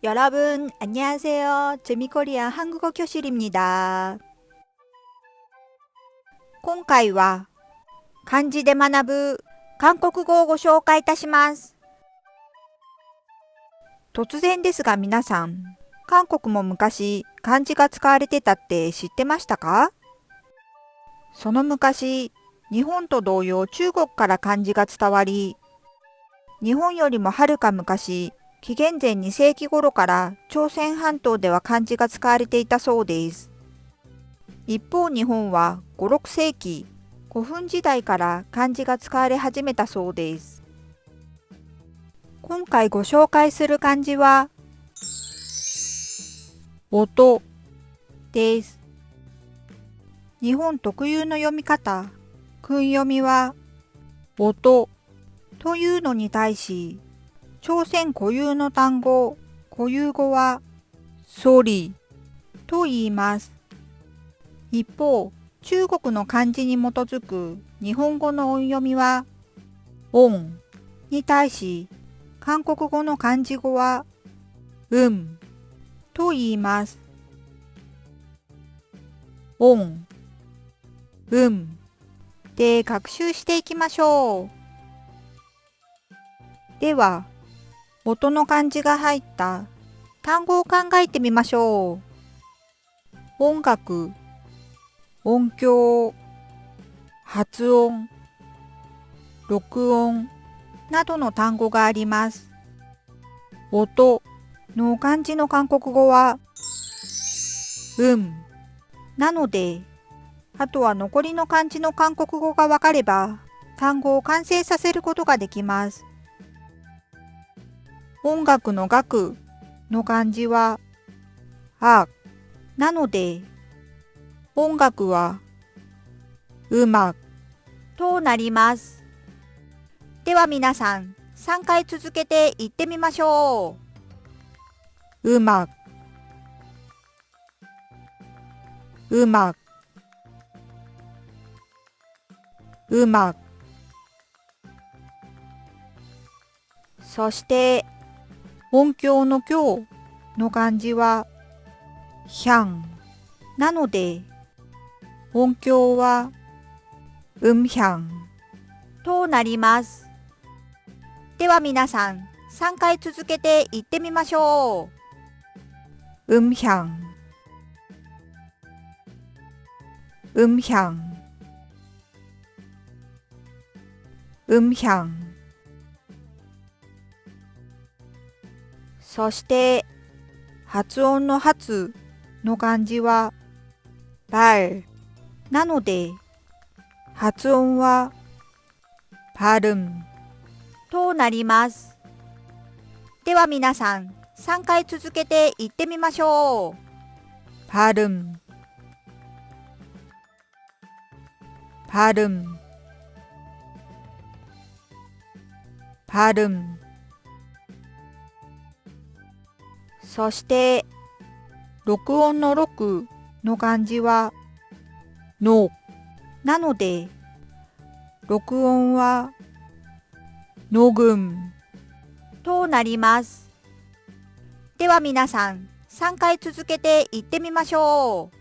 여러분, 안녕하세요. 재미코리아 한국어 교실입니다. 今回は漢字で学ぶ韓国語をご紹介いたします。突然ですが皆さん、韓国も昔漢字が使われてたって知ってましたか？その昔、日本と同様中国から漢字が伝わり、日本よりもはるか昔、紀元前2世紀頃から朝鮮半島では漢字が使われていたそうです。一方日本は5、6世紀、古墳時代から漢字が使われ始めたそうです。今回ご紹介する漢字は、音です。日本特有の読み方、訓読みは、音というのに対し、朝鮮固有の単語、固有語は、ソリと言います。一方、中国の漢字に基づく日本語の音読みは、音に対し、韓国語の漢字語は、と言います。音、で学習していきましょう。では、音の漢字が入った単語を考えてみましょう。音楽、音響、発音、録音などの単語があります。音の漢字の韓国語は、なので、あとは残りの漢字の韓国語がわかれば、単語を完成させることができます。音楽の楽の漢字は、なので、音楽は、となります。では皆さん、3回続けて言ってみましょう。そして、音響の響の漢字は、なので、音響は、となります。では皆さん、3回続けて言ってみましょう。そして、発音の発の漢字は、なので、発音は、となります。では皆さん、3回続けて言ってみましょう。そして、録音の録の漢字は、なので、録音は、となります。では皆さん、3回続けて言ってみましょう。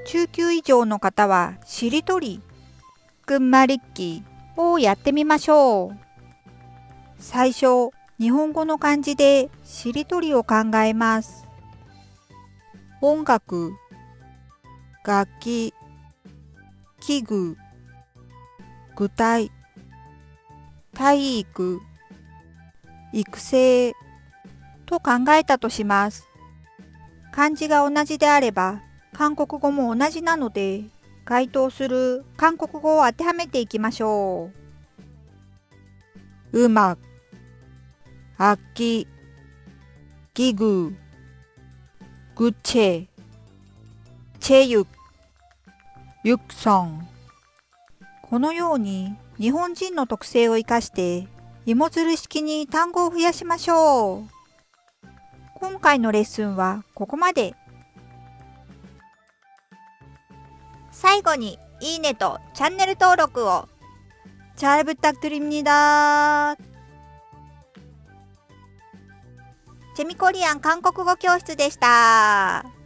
中級以上の方はしりとり、끝말잇기をやってみましょう。最初、日本語の漢字でしりとりを考えます。音楽、楽器、器具、具体、体育、育成と考えたとします。漢字が同じであれば、韓国語も同じなので、該当する韓国語を当てはめていきましょう。楽器、器具、구체、체육、육성。このように日本人の特性を生かして芋づる式に単語を増やしましょう。今回のレッスンはここまで。最後にいいねとチャンネル登録を。잘 부탁드립니다。チェミコリアン韓国語教室でした。